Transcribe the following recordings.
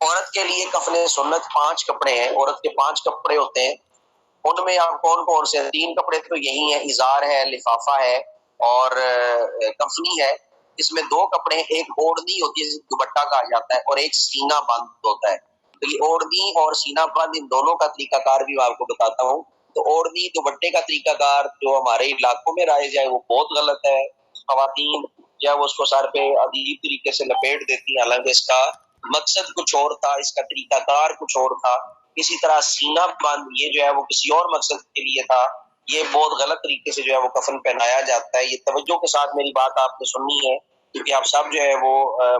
عورت کے لیے کفن سنت 5 کپڑے ہیں، عورت کے 5 کپڑے ہوتے ہیں، ان میں آپ کون کون سے؟ 3 کپڑے تو یہی ہیں، ازار ہے، لفافہ ہے اور کفنی ہے۔ اس میں 2 کپڑے، ایک اوڑھنی ہوتی ہے جسے دوپٹہ کہا جاتا ہے، اور ایک سینہ بند ہوتا ہے۔ تو یہ اوڑھنی اور سینہ بند، ان دونوں کا طریقہ کار بھی میں آپ کو بتاتا ہوں۔ تو اوڑھنی دوپٹے کا طریقہ کار جو ہمارے علاقوں میں رائج ہے وہ بہت غلط ہے۔ خواتین جو ہے وہ اس کو سر پہ عجیب طریقے سے لپیٹ دیتی ہیں، حالانکہ اس کا مقصد کچھ اور تھا، اس کا طریقہ کار کچھ اور تھا۔ اسی طرح سینہ بند، یہ جو ہے وہ کسی اور مقصد کے لیے تھا، یہ بہت غلط طریقے سے جو ہے وہ کفن پہنایا جاتا ہے۔ یہ توجہ کے ساتھ میری بات آپ نے سننی ہے، کیونکہ آپ سب جو ہے وہ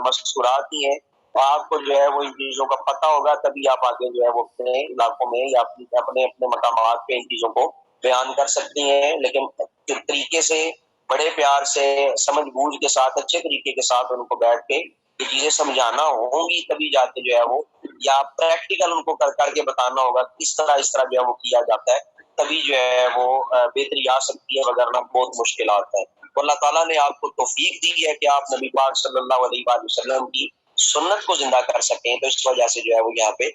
مذکورات ہی ہیں، آپ کو جو ہے وہ ان چیزوں کا پتہ ہوگا، تبھی آپ آگے جو ہے وہ اپنے علاقوں میں یا اپنے مقامات پہ ان چیزوں کو بیان کر سکتی ہیں۔ لیکن طریقے سے، بڑے پیار سے، سمجھ بوجھ کے ساتھ، اچھے طریقے کے ساتھ ان کو بیٹھ کے یہ چیزیں سمجھانا ہوں گی، تبھی جا کے جو ہے وہ، یا پریکٹیکل ان کو کر کے بتانا ہوگا کس طرح جو ہے وہ کیا جاتا ہے، تبھی جو ہے وہ بہتری آ سکتی ہے، وگرنہ بہت مشکلات ہیں۔ تو اللہ تعالیٰ نے آپ کو توفیق دی ہے کہ آپ نبی پاک صلی اللہ علیہ وآلہ وسلم کی سنت کو زندہ کر سکیں، تو اس وجہ سے جو ہے وہ یہاں پہ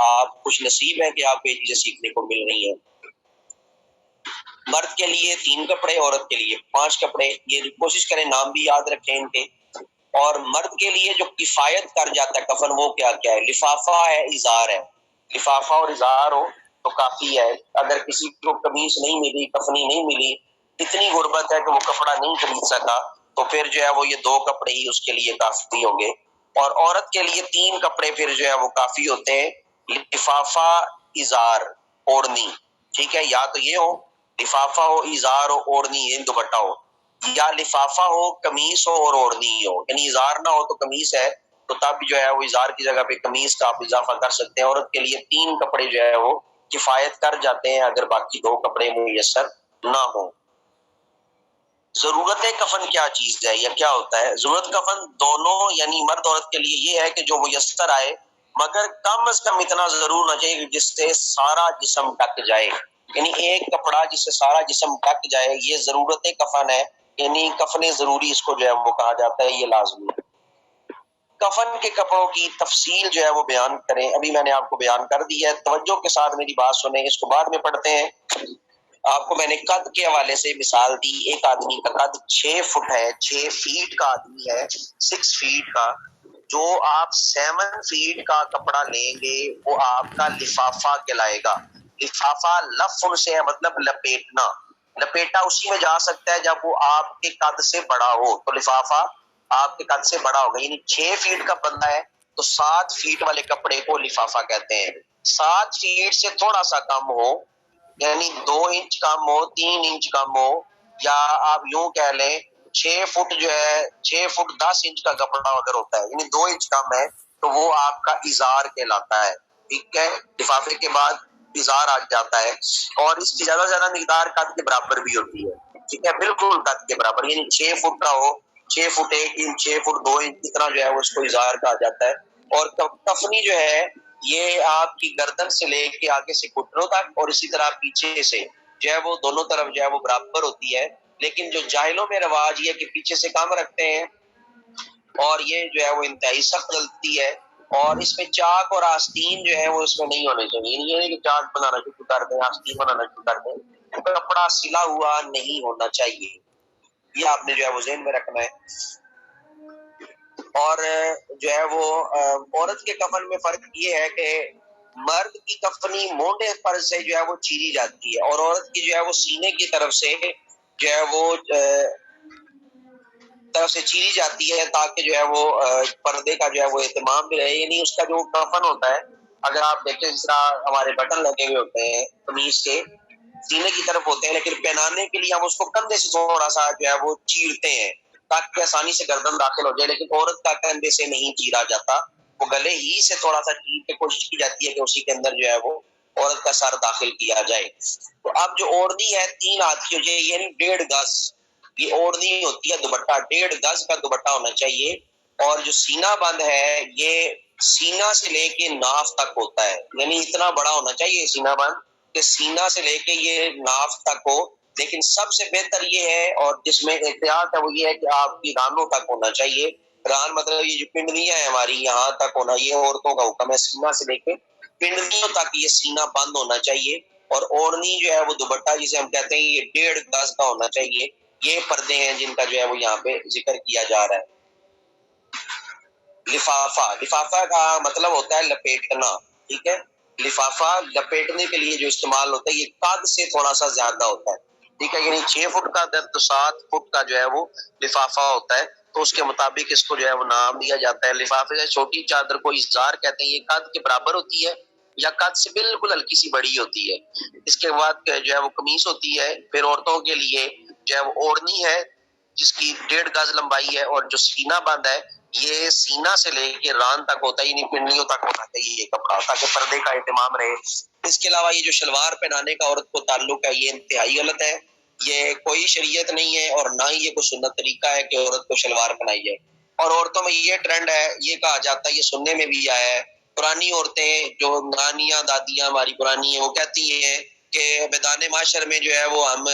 آپ خوش نصیب ہیں کہ آپ کو یہ چیزیں سیکھنے کو مل رہی ہیں۔ مرد کے لیے 3 کپڑے، عورت کے لیے 5 کپڑے، یہ کوشش کریں نام بھی یاد رکھیں ان کے۔ اور مرد کے لیے جو کفایت کر جاتا ہے کفن، وہ کیا کیا ہے؟ لفافہ ہے، ازار ہے۔ لفافہ اور ازار ہو تو کافی ہے۔ اگر کسی کو قمیص نہیں ملی، کفنی نہیں ملی، اتنی غربت ہے کہ وہ کپڑا نہیں خرید سکا، تو پھر جو ہے وہ یہ 2 کپڑے ہی اس کے لیے کافی ہوں گے۔ اور عورت کے لیے 3 کپڑے پھر جو ہے وہ کافی ہوتے ہیں، لفافہ، ازار، اوڑھنی۔ ٹھیک ہے، یا تو یہ ہو لفافہ ہو، ازار ہو، اوڑھنی یہ دوپٹہ ہو، یا لفافہ ہو، قمیص ہو اور اوڑھنی ہو۔ یعنی ازار نہ ہو تو قمیص ہے، تو تب جو ہے وہ ازار کی جگہ پہ قمیص کا آپ اضافہ کر سکتے ہیں۔ عورت کے لیے 3 کپڑے جو ہے وہ کفایت کر جاتے ہیں اگر باقی 2 کپڑے میسر نہ ہوں۔ ضرورت کفن کیا چیز ہے یا کیا ہوتا ہے؟ ضرورت کفن دونوں یعنی مرد عورت کے لیے یہ ہے کہ جو میسر آئے، مگر کم از کم اتنا ضرور نہ چاہیے جس سے سارا جسم ڈھک جائے۔ یعنی ایک کپڑا جس سے سارا جسم ڈھک جائے، یہ ضرورت کفن ہے، یعنی کفن ضروری اس کو جو ہے وہ کہا جاتا ہے، یہ لازمی ہے۔ کفن کے کپڑوں کی تفصیل جو ہے وہ بیان کریں، ابھی میں نے آپ کو بیان کر دی ہے، توجہ کے ساتھ میری بات سنیں، اس کو بعد میں پڑھتے ہیں۔ آپ کو میں نے قد کے حوالے سے مثال دی، ایک آدمی کا قد 6 فٹ ہے، 6 فیٹ کا آدمی ہے، 6 فیٹ کا، جو آپ 7 فیٹ کا کپڑا لیں گے وہ آپ کا لفافہ کہلائے گا۔ لفافہ لفظ سے ہے، مطلب لپیٹنا، لپیٹا اسی میں جا سکتا ہے جب وہ آپ کے قد سے بڑا ہو، تو لفافہ آپ کے قد سے بڑا ہوگا۔ یعنی 6 فیٹ کا بندہ ہے تو 7 فیٹ والے کپڑے کو لفافہ کہتے ہیں۔ 7 فیٹ سے تھوڑا سا کم ہو، یعنی 2 انچ کم ہو، 3 انچ کم ہو، یا آپ یوں کہہ لیں 6 فٹ جو ہے، 6 فٹ 10 انچ کا کپڑا اگر ہوتا ہے، یعنی 2 انچ کم ہے، تو وہ آپ کا ازار کہلاتا ہے۔ ٹھیک ہے، لفافے کے بعد ازار آ جاتا ہے، اور اس کی زیادہ سے زیادہ مقدار قد کے برابر بھی ہوتی ہے۔ ٹھیک ہے، بالکل قد کے برابر، یعنی 6 فٹ کا ہو، 6 فٹ 1 انچ، 6 فٹ 2 انچ، اتنا جو ہے وہ اس کو ازار کہا جاتا ہے۔ اور کفنی جو ہے یہ آپ کی گردن سے لے کے آگے سے گھٹنوں تک، اور اسی طرح پیچھے سے جو ہے وہ دونوں طرف جو ہے وہ برابر ہوتی ہے، لیکن جو جاہلوں میں رواج یہ کہ پیچھے سے کم رکھتے ہیں، اور یہ جو ہے وہ انتہائی سخت غلطی ہے۔ اور اس میں چاک اور آستین جو ہے وہ اس میں نہیں ہونے چاہیے، یہ نہیں کہ چاک بنانا شروع کر دیں، آستین بنانا شروع کر دیں، کپڑا سلا ہوا نہیں ہونا چاہیے، یہ آپ نے جو ہے وہ ذہن میں رکھنا ہے۔ اور جو ہے وہ عورت کے کفن میں فرق یہ ہے کہ مرد کی کفنی مونڈے پر سے جو ہے وہ چیری جاتی ہے، اور عورت کی جو ہے وہ سینے کی طرف سے جو ہے وہ طرف سے چیری جاتی ہے، تاکہ جو ہے وہ پردے کا جو ہے وہ اہتمام بھی رہے۔ یعنی اس کا جو کفن ہوتا ہے، اگر آپ دیکھیں جس طرح ہمارے بٹن لگے ہوئے ہوتے ہیں قمیص کے، سینے کی طرف ہوتے ہیں، لیکن پہنانے کے لیے ہم اس کو کندھے سے تھوڑا سا جو ہے وہ چیرتے ہیں تاکہ آسانی سے گردن داخل ہو جائے، لیکن عورت کا کندھے سے نہیں چیرا جاتا، وہ گلے ہی سے تھوڑا سا چیر کے کوشش کی جاتی ہے کہ اسی کے اندر جو ہے وہ عورت کا سر داخل کیا جائے۔ تو اب جو اوڑھنی ہے 3 ہاتھ کی ہو جائے، یعنی 1.5 گز، یہ اوڑھنی ہوتی ہے، دوپٹہ 1.5 گز کا دوپٹہ ہونا چاہیے۔ اور جو سینہ بند ہے یہ سینہ سے لے کے ناف تک ہوتا ہے، یعنی اتنا بڑا ہونا چاہیے سینہ بند کہ سینہ سے لے کے یہ ناف تک ہو، لیکن سب سے بہتر یہ ہے اور جس میں احتیاط ہے وہ یہ ہے کہ آپ کی رانوں تک ہونا چاہیے، ران مطلب یہ جو پنڈلیاں ہیں ہماری یہاں تک ہونا، یہ عورتوں کا حکم ہے، سینہ سے لے کے پنڈلیوں تک یہ سینہ بند ہونا چاہیے، اور اوڑھنی جو ہے وہ دوپٹہ جسے ہم کہتے ہیں یہ 1.5 گز کا ہونا چاہیے۔ یہ پردے ہیں جن کا جو ہے وہ یہاں پہ ذکر کیا جا رہا ہے۔ لفافہ، لفافہ کا مطلب ہوتا ہے لپیٹنا، ٹھیک ہے، لفافہ لپیٹنے کے لیے جو استعمال ہوتا ہے یہ قد سے تھوڑا سا زیادہ ہوتا ہے، ٹھیک ہے، یعنی 6 فٹ کا تو 7 فٹ کا جو ہے وہ لفافہ ہوتا ہے، تو اس کے مطابق اس کو جو ہے وہ نام دیا جاتا ہے۔ لفافے سے چھوٹی چادر کو ازار کہتے ہیں، یہ قد کے برابر ہوتی ہے یا قد سے بالکل ہلکی سی بڑی ہوتی ہے۔ اس کے بعد جو ہے وہ قمیص ہوتی ہے، پھر عورتوں کے لیے جو ہے وہ اوڑھنی ہے جس کی 1.5 گز لمبائی ہے، اور جو سینہ بند ہے یہ سینہ سے لے کے ران تک ہوتا ہے، یعنی پنڈلیوں تک ہونا چاہیے یہ کپڑا، تاکہ پردے کا اہتمام رہے۔ اس کے علاوہ یہ جو شلوار پہنانے کا عورت کو تعلق ہے یہ انتہائی غلط ہے، یہ کوئی شریعت نہیں ہے، اور نہ ہی یہ کوئی سنت طریقہ ہے کہ عورت کو شلوار پہنائی جائے۔ اور عورتوں میں یہ ٹرینڈ ہے، یہ کہا جاتا ہے، یہ سننے میں بھی آیا ہے، پرانی عورتیں جو نانیاں دادیاں ہماری پرانی ہیں وہ کہتی ہیں کہ میدان معاشر میں جو ہے وہ ہم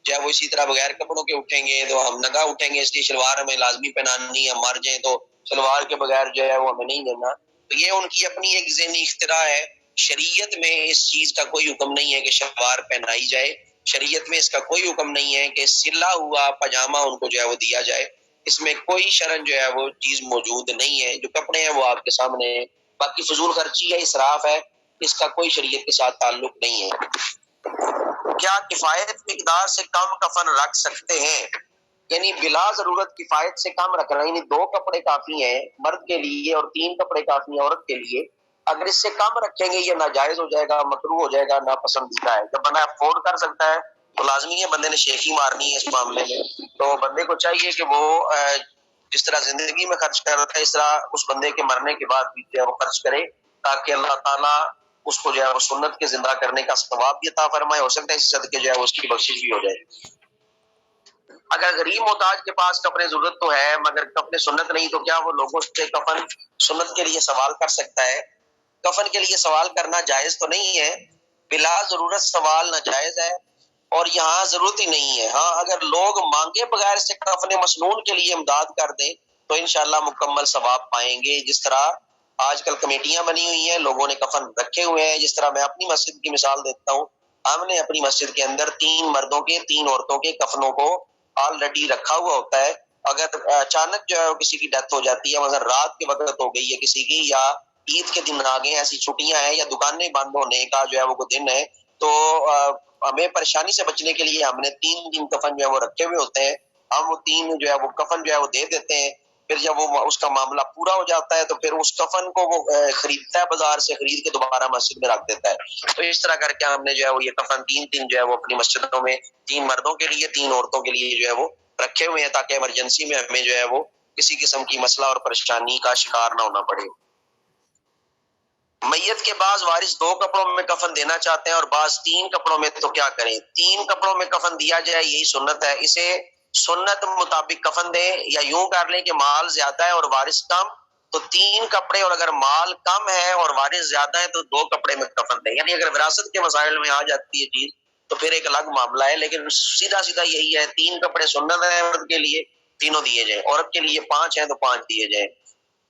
جو ہے وہ اسی طرح بغیر کپڑوں کے اٹھیں گے تو ہم ننگا اٹھیں گے، اس لیے شلوار ہمیں لازمی پہنانی ہے، ہم مر جائیں تو شلوار کے بغیر جو ہے وہ ہمیں نہیں دینا۔ تو یہ ان کی اپنی ایک ذہنی اختراع ہے، شریعت میں اس چیز کا کوئی حکم نہیں ہے کہ شلوار پہنائی جائے، شریعت میں اس کا کوئی حکم نہیں ہے کہ سلا ہوا پاجامہ ان کو جو ہے وہ دیا جائے، اس میں کوئی شرن جو ہے وہ چیز موجود نہیں ہے۔ جو کپڑے ہیں وہ آپ کے سامنے ہیں، باقی فضول خرچی ہے، اسراف ہے، اس کا کوئی شریعت کے ساتھ تعلق نہیں ہے۔ کیا کفایت مقدار سے کم کفن رکھ سکتے ہیں؟ یعنی بلا ضرورت کفایت سے کم رکھنا، یعنی 2 کپڑے کافی ہیں مرد کے لیے اور 3 کپڑے کافی ہیں عورت کے لیے، اگر اس سے کم رکھیں گے یہ ناجائز ہو جائے گا، مکروہ ہو جائے گا، ناپسندیدہ ہے۔ جب بندہ افورڈ کر سکتا ہے تو لازمی ہے بندے نے شیخی مارنی ہے اس معاملے میں، تو بندے کو چاہیے کہ وہ جس طرح زندگی میں خرچ کر رہا ہے اس طرح اس بندے کے مرنے کے بعد بھی جو ہے وہ خرچ کرے، تاکہ اللہ تعالیٰ اس کو جو ہے وہ سنت کے زندہ کرنے کا ثواب بھی عطا فرمائے، ہو سکتا ہے اس صدقے جو ہے اس کی بخشش بھی ہو جائے۔ اگر غریب محتاج کے پاس کپڑے ضرورت تو ہے مگر کپڑے سنت نہیں، تو کیا وہ لوگوں سے کفن سنت کے لیے سوال کر سکتا ہے؟ کفن کے لیے سوال کرنا جائز تو نہیں ہے، بلا ضرورت سوال ناجائز ہے، اور یہاں ضرورت ہی نہیں ہے۔ ہاں اگر لوگ مانگے بغیر سے کفن مسنون کے لیے امداد کر دیں تو انشاءاللہ مکمل ثواب پائیں گے، جس طرح آج کل کمیٹیاں بنی ہوئی ہیں، لوگوں نے کفن رکھے ہوئے ہیں۔ جس طرح میں اپنی مسجد کی مثال دیتا ہوں، ہم نے اپنی مسجد کے اندر 3 مردوں کے 3 عورتوں کے کفنوں کو آلریڈی رکھا ہوا ہوتا ہے۔ اگر اچانک جو ہے کسی کی ڈیتھ ہو جاتی ہے، مثلا رات کے وقت ہو گئی ہے کسی کی، یا عید کے دن آ گئے، ایسی چھٹیاں ہیں یا دکانیں بند ہونے کا جو ہے وہ دن ہے، تو ہمیں پریشانی سے بچنے کے لیے ہم نے 3 دن کفن جو ہے وہ رکھے ہوئے ہوتے ہیں، ہم وہ 3 جو ہے وہ کفن جو ہے وہ دے دیتے ہیں۔ پھر جب وہ اس کا معاملہ پورا ہو جاتا ہے تو پھر اس کفن کو وہ خریدتا ہے، بازار سے خرید کے دوبارہ مسجد میں رکھ دیتا ہے۔ تو اس طرح کر کے ہم نے جو ہے وہ یہ کفن 3 جو ہے وہ اپنی مسجدوں میں 3 مردوں کے لیے 3 عورتوں کے لیے جو ہے وہ رکھے ہوئے ہیں، تاکہ ایمرجنسی میں ہمیں جو ہے وہ کسی قسم کی مسئلہ اور پریشانی کا شکار نہ ہونا پڑے۔ میت کے بعض وارث 2 کپڑوں میں کفن دینا چاہتے ہیں اور بعض 3 کپڑوں میں، تو کیا کریں؟ 3 کپڑوں میں کفن دیا جائے یہی سنت ہے، اسے سنت مطابق کفن دیں، یا یوں کر لیں کہ مال زیادہ ہے اور وارث کم تو 3 کپڑے، اور اگر مال کم ہے اور وارث زیادہ ہے تو 2 کپڑے میں کفن دیں۔ یعنی اگر وراثت کے مسائل میں آ جاتی ہے چیز تو پھر ایک الگ معاملہ ہے، لیکن سیدھا سیدھا یہی ہے، 3 کپڑے سنت ہے مرد کے لیے، تینوں دیے جائیں، عورت کے لیے 5 ہیں تو 5 دیے جائیں۔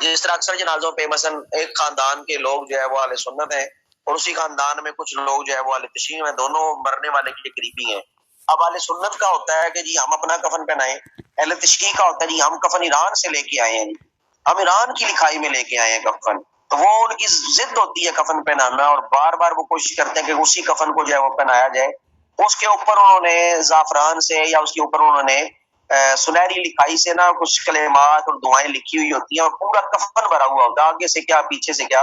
جس طرح اکثر جنازوں پہ مثلا ایک خاندان کے لوگ جو ہے وہ اہل سنت ہیں اور اسی خاندان میں کچھ لوگ جو ہے وہ اہل تشیع ہیں، دونوں مرنے والے کے قریبی ہیں۔ اب اہل سنت کا ہوتا ہے کہ جی ہم اپنا کفن پہنائیں، اہل تشیع کا ہوتا ہے جی ہم کفن ایران سے لے کے آئے ہیں، ہم ایران کی لکھائی میں لے کے آئے ہیں کفن، تو وہ ان کی ضد ہوتی ہے کفن پہنانا، اور بار بار وہ کوشش کرتے ہیں کہ اسی کفن کو جو ہے وہ پہنایا جائے۔ اس کے اوپر انہوں نے زعفران سے یا اس کے اوپر انہوں نے سنہری لکھائی سے نا کچھ کلمات اور دعائیں لکھی ہوئی ہوتی ہیں، اور پورا کفن بھرا ہوا ہوتا ہے، آگے سے کیا پیچھے سے کیا۔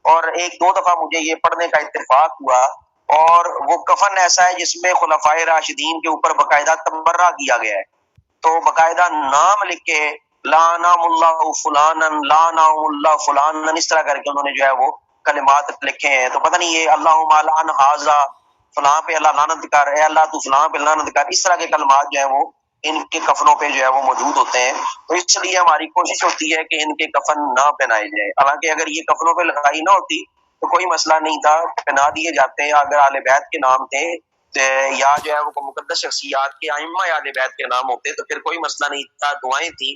اور 1-2 دفعہ مجھے یہ پڑھنے کا اتفاق ہوا، اور وہ کفن ایسا ہے جس میں خلفائے راشدین کے اوپر باقاعدہ تبرہ کیا گیا ہے، تو باقاعدہ نام لکھ کے لعنہ اللہ فلانا لعنہ اللہ فلانا، اس طرح کر کے انہوں نے جو ہے وہ کلمات لکھے ہیں۔ تو پتہ نہیں یہ اللہم لعن ھذا، فلاں پہ اللہ لعنت کر، اے اللہ تو فلاں پہ لعنت کر، اس طرح کے کلمات جو ہیں وہ ان کے کفنوں پہ جو ہے وہ موجود ہوتے ہیں۔ تو اس لیے ہماری کوشش ہوتی ہے کہ ان کے کفن نہ پہنائے جائیں، حالانکہ اگر یہ کفنوں پہ لگائی نہ ہوتی تو کوئی مسئلہ نہیں تھا، پہنا دیے جاتے ہیں۔ اگر اہل بیت کے نام تھے یا جو ہے وہ مقدس شخصیات کے ائمہ اہل بیت کے نام ہوتے تو پھر کوئی مسئلہ نہیں تھا، دعائیں تھیں،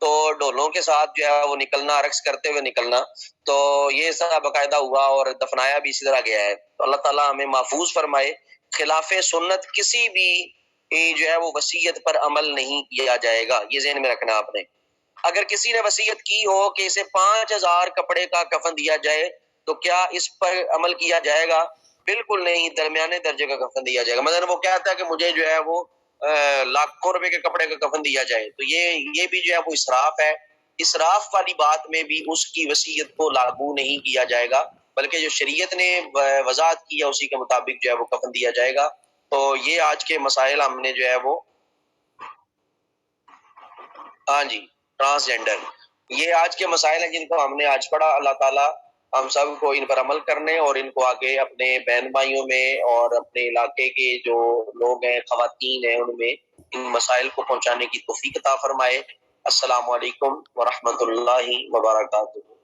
تو ڈولوں کے ساتھ جو ہے وہ نکلنا، رقص کرتے ہوئے نکلنا، تو یہ سب باقاعدہ ہوا اور دفنایا بھی اسی طرح گیا ہے۔ تو اللہ تعالیٰ ہمیں محفوظ فرمائے۔ خلاف سنت کسی بھی جو ہے وہ وصیت پر عمل نہیں کیا جائے گا، یہ ذہن میں رکھنا آپ نے۔ اگر کسی نے وصیت کی ہو کہ اسے 5000 کپڑے کا کفن دیا جائے تو کیا اس پر عمل کیا جائے گا؟ بالکل نہیں، درمیانے درجے کا کفن دیا جائے گا۔ مثلا وہ کہتا ہے کہ مجھے جو ہے وہ لاکھوں روپے کے کپڑے کا کفن دیا جائے، تو یہ بھی جو ہے وہ اسراف ہے۔ اسراف والی بات میں بھی اس کی وصیت کو لاگو نہیں کیا جائے گا، بلکہ جو شریعت نے وضاحت کی ہے اسی کے مطابق جو ہے وہ کفن دیا جائے گا۔ تو یہ آج کے مسائل ہم نے جو ہے وہ، ہاں جی، ٹرانسجینڈر، یہ آج کے مسائل ہیں جن کو ہم نے آج پڑھا۔ اللہ تعالیٰ ہم سب کو ان پر عمل کرنے اور ان کو آگے اپنے بہن بھائیوں میں اور اپنے علاقے کے جو لوگ ہیں، خواتین ہیں، ان میں ان مسائل کو پہنچانے کی توفیق عطا فرمائے۔ السلام علیکم ورحمۃ اللہ وبرکاتہ۔